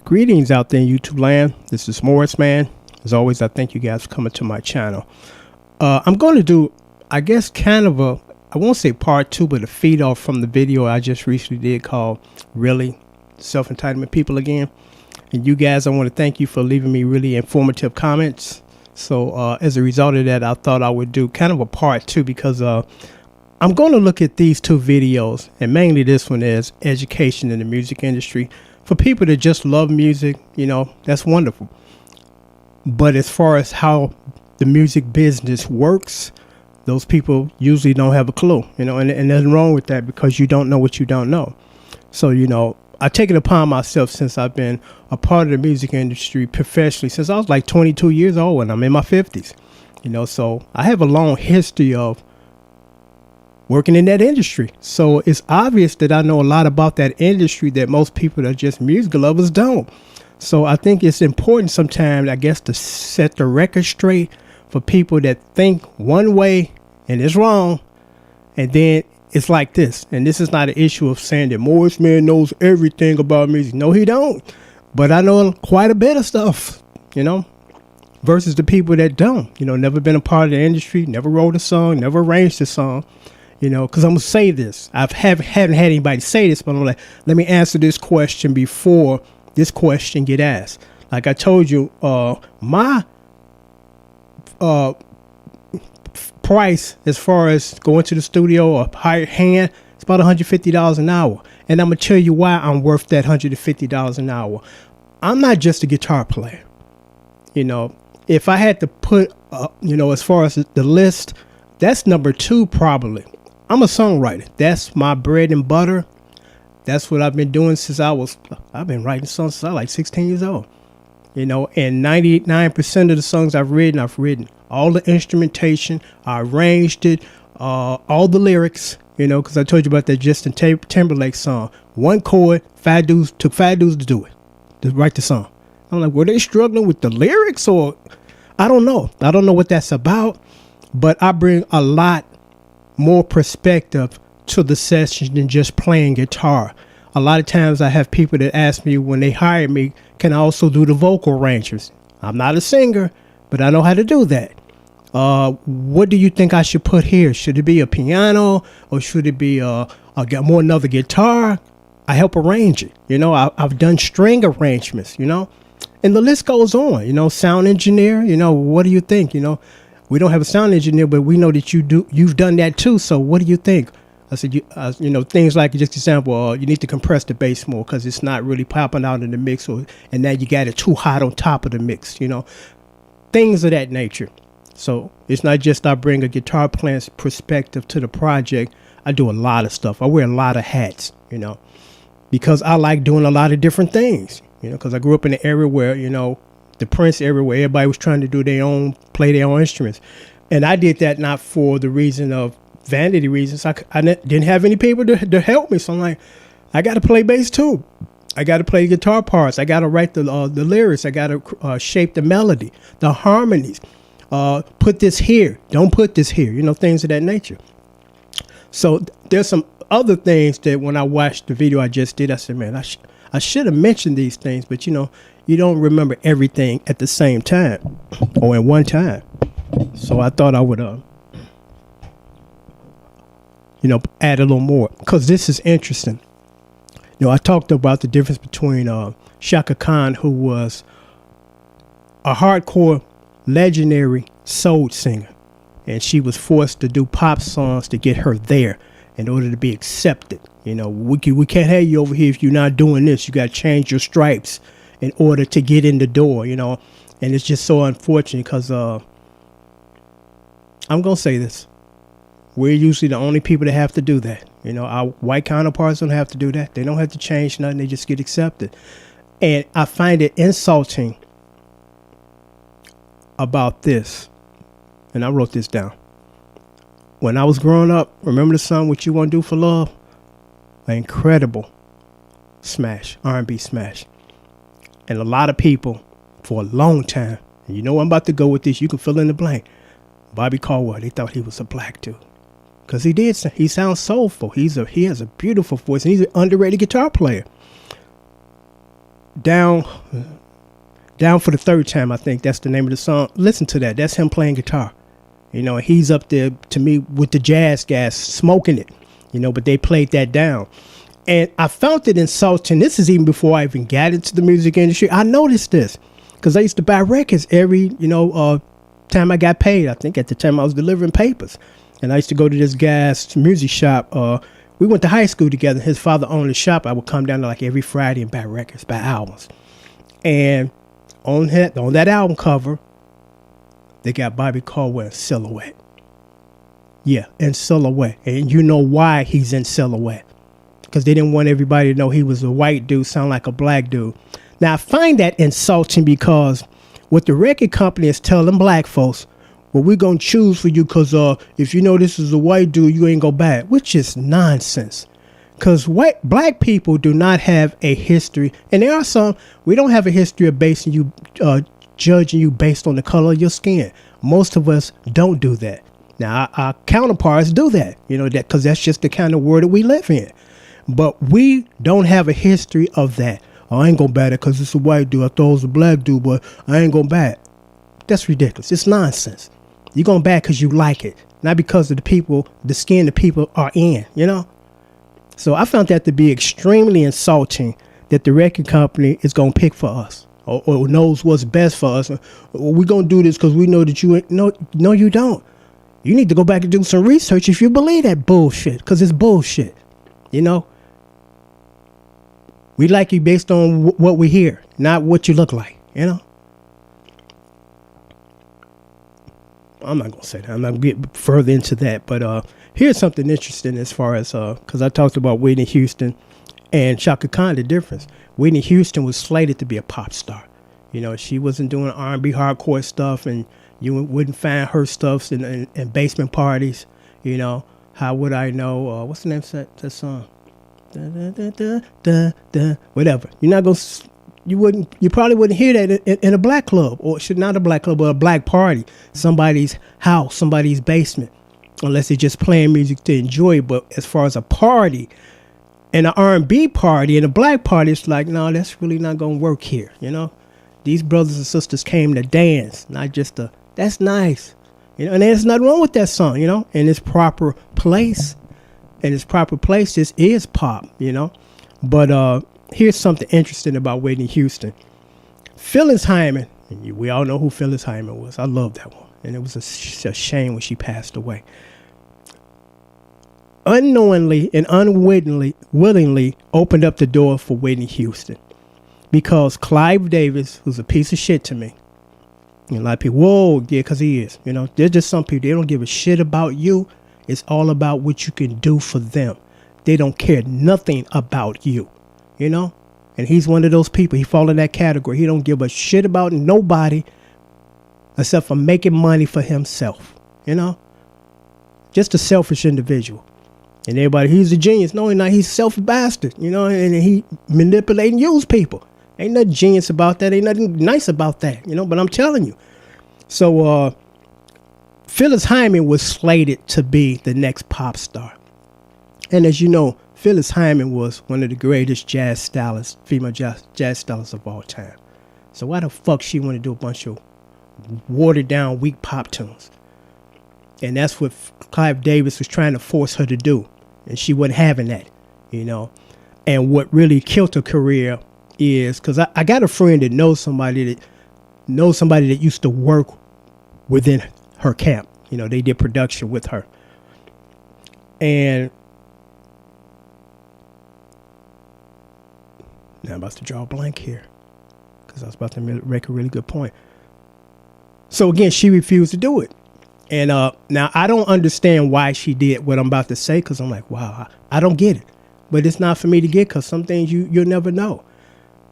Greetings out there in YouTube land. This is Morris Man. As always, I thank you guys for coming to my channel. I'm going to do, I guess, kind of a, I won't say part two, but a feed off from the video I just recently did called Really Self-Entitlement People Again. And you guys, I want to thank you for leaving me really informative comments. So as a result of that, I thought I would do kind of a part two because I'm going to look at these two videos, and mainly this one is education in the music industry. For people that just love music, you know, that's wonderful. But as far as how the music business works, those people usually don't have a clue, you know, and nothing wrong with that because you don't know what you don't know. So, you know, I take it upon myself since I've been a part of the music industry professionally since I was like 22 years old and I'm in my 50s, you know, so I have a long history of working in that industry. So it's obvious that I know a lot about that industry that most people that are just music lovers don't. So I think it's important sometimes, I guess, to set the record straight for people that think one way and it's wrong. And then it's like this. And this is not an issue of saying that Morris Man knows everything about music. No, he don't. But I know quite a bit of stuff, you know, versus the people that don't, you know, never been a part of the industry, never wrote a song, never arranged a song. You know, because I'm going to say this. I haven't had anybody say this, but I'm like, let me answer this question before this question get asked. Like I told you, my price as far as going to the studio or hired hand, it's about $150 an hour. And I'm going to tell you why I'm worth that $150 an hour. I'm not just a guitar player. You know, if I had to put, you know, as far as the list, that's number two probably. I'm a songwriter. That's my bread and butter. That's what I've been doing since I've been writing songs since I was like 16 years old. You know, and 99% of the songs I've written all the instrumentation. I arranged it, all the lyrics, you know, because I told you about that Justin Timberlake song. One chord, took 5 dudes to do it, to write the song. I'm like, were they struggling with the lyrics or I don't know. I don't know what that's about, but I bring a lot more perspective to the session than just playing guitar. A lot of times I have people that ask me when they hire me, can I also do the vocal arrangements? I'm not a singer, but I know how to do that. What do you think I should put here? Should it be a piano or should it be another guitar? I help arrange it. You know, I've done string arrangements, you know, and the list goes on, you know, sound engineer, you know, what do you think? You know, we don't have a sound engineer, but we know that you've done that too. So what do you think? I said, you know, things like, just example, you need to compress the bass more because it's not really popping out in the mix, and now you got it too hot on top of the mix, you know, things of that nature. So it's not just I bring a guitar player's perspective to the project. I do a lot of stuff. I wear a lot of hats, you know, because I like doing a lot of different things, you know, because I grew up in an area where, you know, the Prince era where everybody was trying to do play their own instruments. And I did that not for the reason of vanity reasons. I didn't have any people to help me. So I'm like, I got to play bass too. I got to play guitar parts. I got to write the lyrics. I got to shape the melody, the harmonies. Put this here. Don't put this here. You know, things of that nature. So there's some other things that when I watched the video I just did, I said, man, I should have mentioned these things, but you know, you don't remember everything at the same time or in one time. So I thought I would, you know, add a little more because this is interesting. You know, I talked about the difference between Chaka Khan, who was a hardcore legendary soul singer, and she was forced to do pop songs to get her there in order to be accepted. You know, we can't have you over here if you're not doing this. You got to change your stripes in order to get in the door, you know, and it's just so unfortunate because I'm going to say this. We're usually the only people that have to do that. You know, our white counterparts don't have to do that. They don't have to change nothing. They just get accepted. And I find it insulting about this. And I wrote this down. When I was growing up, remember the song What You Want to Do for Love? An incredible smash, R&B smash. And a lot of people for a long time, and you know I'm about to go with this, you can fill in the blank. Bobby Caldwell, they thought he was a black dude. Because he sounds soulful. He has a beautiful voice, and he's an underrated guitar player. Down for the Third Time, I think that's the name of the song. Listen to that. That's him playing guitar. He's up there to me with the jazz guys smoking it. But they played that down. And I found it insulting. This is even before I even got into the music industry. I noticed this because I used to buy records every, time I got paid. I think at the time I was delivering papers. And I used to go to this guy's music shop. We went to high school together. His father owned the shop. I would come down there like every Friday and buy records, buy albums. And on that album cover, they got Bobby Caldwell in silhouette. Yeah, in silhouette. And you know why he's in silhouette. Because they didn't want everybody to know he was a white dude, sound like a black dude. Now, I find that insulting because what the record company is telling black folks, well, we're going to choose for you because if you know this is a white dude, you ain't going to buy it, which is nonsense. Because black people do not have a history. And there are some, we don't have a history of basing you, judging you based on the color of your skin. Most of us don't do that. Now, our counterparts do that, that because that's just the kind of world that we live in. But we don't have a history of that. Oh, I ain't gonna buy it because it's a white dude. I thought it was a black dude, but I ain't gonna buy it. That's ridiculous. It's nonsense. You're gonna buy it because you like it, not because of the skin the people are in, So I found that to be extremely insulting that the record company is gonna pick for us or knows what's best for us. We're gonna do this because we know that you ain't. No, you don't. You need to go back and do some research if you believe that bullshit, because it's bullshit, We like you based on what we hear, not what you look like, I'm not going to say that. I'm not going to get further into that. But here's something interesting as far as, because I talked about Whitney Houston and Chaka Khan, the difference. Whitney Houston was slated to be a pop star. She wasn't doing R&B hardcore stuff, and you wouldn't find her stuff in basement parties. How would I know? What's the name of that song? Whatever. You probably wouldn't hear that in a black club, or should not a black club, but a black party, somebody's house, somebody's basement, unless they're just playing music to enjoy it. But as far as a party, and an R&B party and a black party, it's like, no, that's really not going to work here. These brothers and sisters came to dance, not just that's nice. And there's nothing wrong with that song, in its proper place. In its proper place, this is pop, But here's something interesting about Whitney Houston. Phyllis Hyman, we all know who Phyllis Hyman was. I love that one. And it was a shame when she passed away. Unknowingly and willingly opened up the door for Whitney Houston. Because Clive Davis, who's a piece of shit to me, a lot of people, whoa, yeah, because he is. There's just some people, they don't give a shit about you. It's all about what you can do for them. They don't care nothing about you, And he's one of those people. He fall in that category. He don't give a shit about nobody except for making money for himself, Just a selfish individual. And everybody, he's a genius. No, he's not. He's a selfish bastard, and he manipulate and use people. Ain't nothing genius about that. Ain't nothing nice about that, but I'm telling you. So, Phyllis Hyman was slated to be the next pop star. And as you know, Phyllis Hyman was one of the greatest jazz stylists, female jazz stylists of all time. So why the fuck she want to do a bunch of watered down, weak pop tunes? And that's what Clive Davis was trying to force her to do. And she wasn't having that, And what really killed her career is, because I got a friend that knows somebody that used to work within her camp. They did production with her. And now I'm about to draw a blank here because I was about to make a really good point. So again, she refused to do it. And now I don't understand why she did what I'm about to say, because I'm like, wow, I don't get it. But it's not for me to get, because some things you'll never know.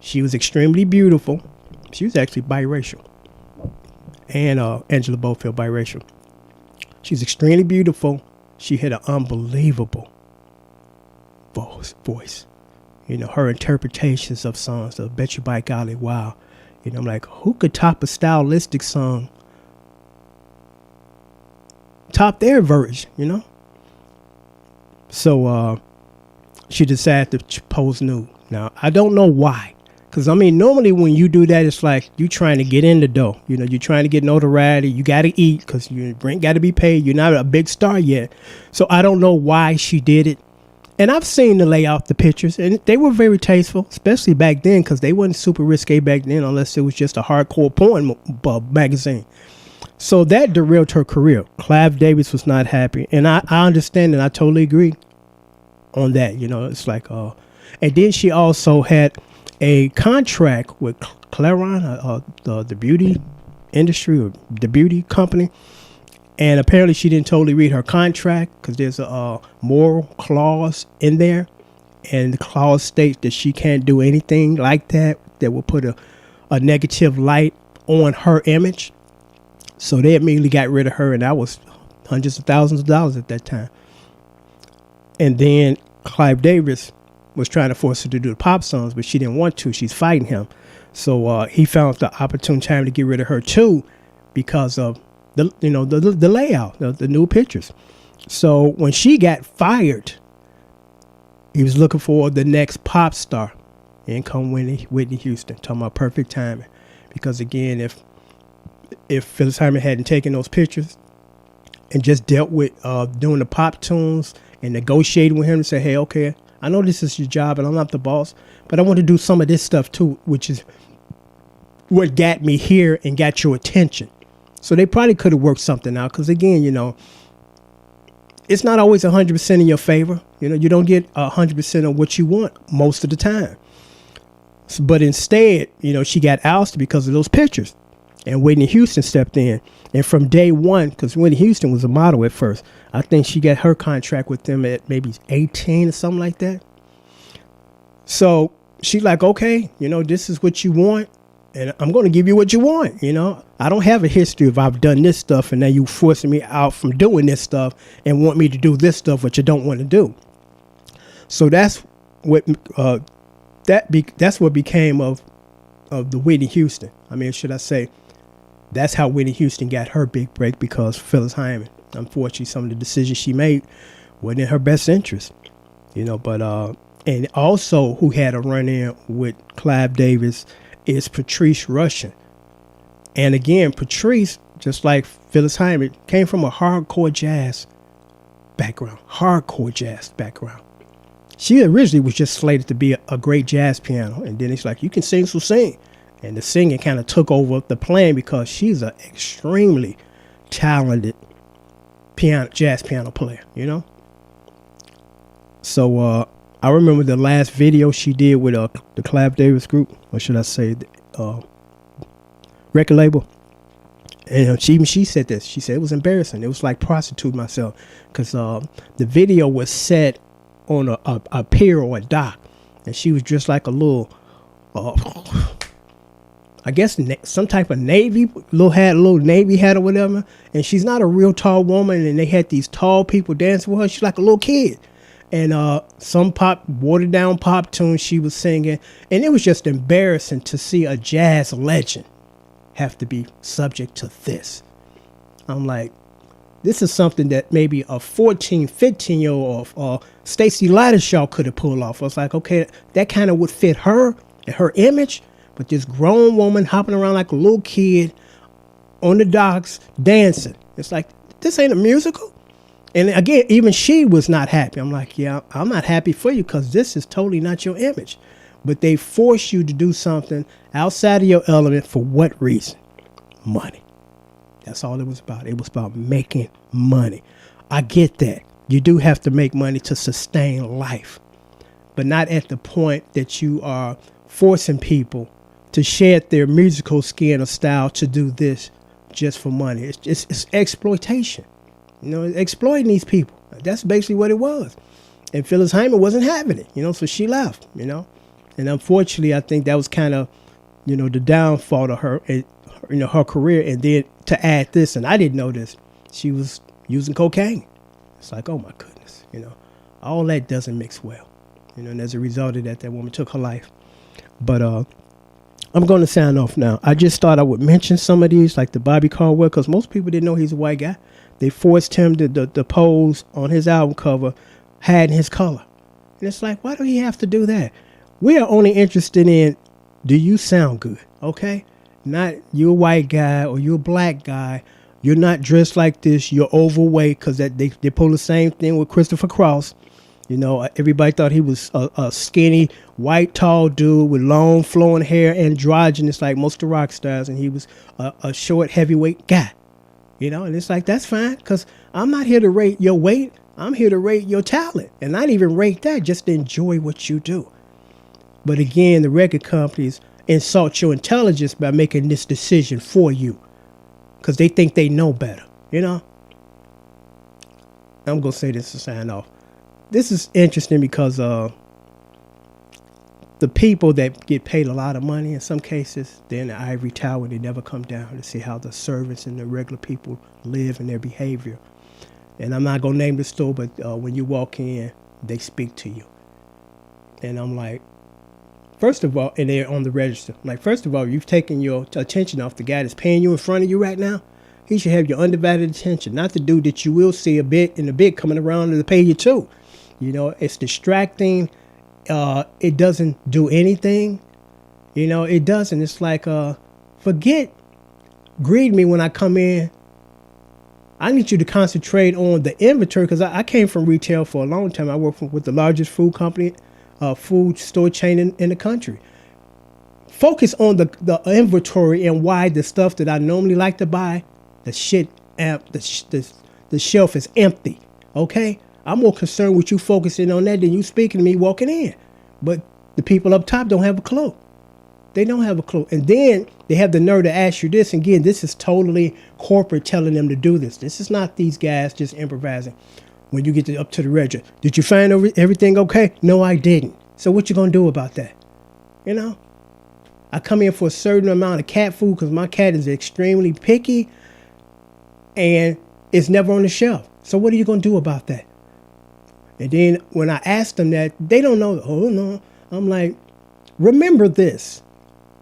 She was extremely beautiful. She was actually biracial. And Angela Bofield, biracial. She's extremely beautiful. She had an unbelievable voice. Her interpretations of songs, I Bet You by Golly, wow. I'm like, who could top a stylistic song? Top their version, So she decided to pose nude. Now, I don't know why. Because, I mean, normally when you do that, it's like you trying to get in the door. You know, you're trying to get notoriety. You got to eat because your rent got to be paid. You're not a big star yet. So I don't know why she did it. And I've seen the layout, the pictures, and they were very tasteful, especially back then because they wasn't super risque back then unless it was just a hardcore porn magazine. So that derailed her career. Clive Davis was not happy. And I understand and I totally agree on that. You know, it's like, and then she also had a contract with Clairon, the beauty industry or the beauty company. And apparently she didn't totally read her contract because there's a moral clause in there. And the clause states that she can't do anything like that will put a negative light on her image. So they immediately got rid of her, and that was hundreds of thousands of dollars at that time. And then Clive Davis was trying to force her to do the pop songs, but she didn't want to. She's fighting him. So he found the opportune time to get rid of her too because of the layout, the new pictures. So when she got fired, he was looking for the next pop star. In come Whitney Houston. Talking about perfect timing. Because again, if Phyllis Hyman hadn't taken those pictures and just dealt with doing the pop tunes and negotiating with him to say, hey, okay, I know this is your job and I'm not the boss, but I want to do some of this stuff too, which is what got me here and got your attention. So they probably could have worked something out because, again, you know, it's not always 100% in your favor. You know, you don't get 100% of what you want most of the time. So, but instead, you know, she got ousted because of those pictures. And Whitney Houston stepped in. And from day one, because Whitney Houston was a model at first, I think she got her contract with them at maybe 18 or something like that. So she's like, okay, you know, this is what you want. And I'm going to give you what you want. You know, I don't have a history of I've done this stuff and now you forcing me out from doing this stuff and want me to do this stuff, which you don't want to do. So that's what that's what became of the Whitney Houston. I mean, should I say, that's how Whitney Houston got her big break because Phyllis Hyman, unfortunately, some of the decisions she made weren't in her best interest. You know, but and also who had a run-in with Clive Davis is Patrice Rushen. And again, Patrice, just like Phyllis Hyman, came from a hardcore jazz background. She originally was just slated to be a great jazz piano. And then it's like, you can sing, so sing. And the singing kind of took over the playing because she's an extremely talented jazz piano player, you know? So I remember the last video she did with the Clive Davis group, or should I say, record label. And she said this. She said it was embarrassing. It was like prostitute myself because the video was set on a pier or a dock, and she was dressed like a little, I guess some type of Navy, little Navy hat or whatever. And she's not a real tall woman, and they had these tall people dancing with her. She's like a little kid. And some watered down pop tune she was singing. And it was just embarrassing to see a jazz legend have to be subject to this. I'm like, this is something that maybe a 14, 15-year-old or Stacey Lattisaw could have pulled off. I was like, okay, that kind of would fit her and her image. But this grown woman hopping around like a little kid on the docks dancing. It's like, this ain't a musical. And again, even she was not happy. I'm like, yeah, I'm not happy for you because this is totally not your image. But they force you to do something outside of your element for what reason? Money. That's all it was about. It was about making money. I get that. You do have to make money to sustain life, but not at the point that you are forcing people to shed their musical skin or style to do this just for money. It's exploitation. You know, exploiting these people. That's basically what it was. And Phyllis Hyman wasn't having it, you know, so she left, you know. And unfortunately, I think that was kind of, you know, the downfall of her, you know, her career. And then to add this, and I didn't know this, she was using cocaine. It's like, oh my goodness, you know, all that doesn't mix well. You know, and as a result of that, that woman took her life. But I'm going to sign off now. I just thought I would mention some of these, like the Bobby Caldwell, because most people didn't know he's a white guy. They forced him to pose on his album cover, hiding his color. And it's like, why do he have to do that? We are only interested in do you sound good? Okay? Not you a white guy or you a black guy. You're not dressed like this. You're overweight because they pull the same thing with Christopher Cross. You know, everybody thought he was a skinny, white, tall dude with long, flowing hair, androgynous like most of the rock stars, and he was a short, heavyweight guy. You know, and it's like, that's fine, because I'm not here to rate your weight. I'm here to rate your talent. And not even rate that, just enjoy what you do. But again, the record companies insult your intelligence by making this decision for you, because they think they know better, you know? I'm going to say this to sign off. This is interesting because the people that get paid a lot of money, in some cases, they're in the ivory tower. They never come down to see how the servants and the regular people live and their behavior. And I'm not going to name the store, but when you walk in, they speak to you. And I'm like, first of all, and they're on the register. I'm like, first of all, you've taken your attention off the guy that's paying you in front of you right now. He should have your undivided attention, not the dude that you will see a bit coming around to pay you too. You know, it's distracting. It doesn't do anything. You know, it doesn't. It's like, greet me when I come in. I need you to concentrate on the inventory, because I came from retail for a long time. I worked with the largest food company, food store chain in the country. Focus on the inventory and why the stuff that I normally like to buy, the shelf is empty. Okay? I'm more concerned with you focusing on that than you speaking to me walking in. But the people up top don't have a clue. They don't have a clue. And then they have the nerve to ask you this. And again, this is totally corporate telling them to do this. This is not these guys just improvising. When you get up to the register, did you find everything okay? No, I didn't. So what you going to do about that? You know? I come in for a certain amount of cat food because my cat is extremely picky and it's never on the shelf. So what are you going to do about that? And then when I ask them that, they don't know. Oh, no. I'm like, remember this.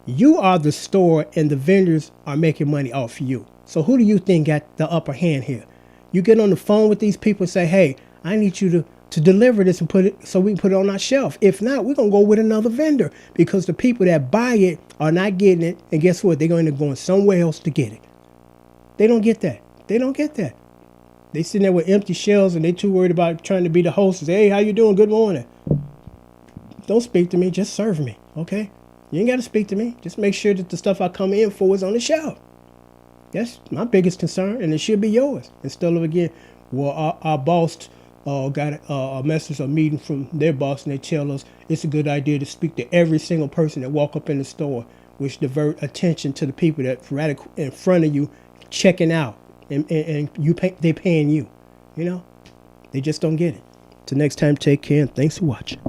You are the store and the vendors are making money off you. So who do you think got the upper hand here? You get on the phone with these people and say, hey, I need you to deliver this and put it so we can put it on our shelf. If not, we're going to go with another vendor, because the people that buy it are not getting it. And guess what? They're going to go somewhere else to get it. They don't get that. They don't get that. They sitting there with empty shelves and they too worried about trying to be the host. Hey, how you doing? Good morning. Don't speak to me. Just serve me. Okay? You ain't got to speak to me. Just make sure that the stuff I come in for is on the shelf. That's my biggest concern, and it should be yours. Instead of, again, well, our boss got a message or meeting from their boss, and they tell us it's a good idea to speak to every single person that walk up in the store, which divert attention to the people that's right in front of you checking out. And they paying you, you know? They just don't get it. Till next time, take care, and thanks for watching.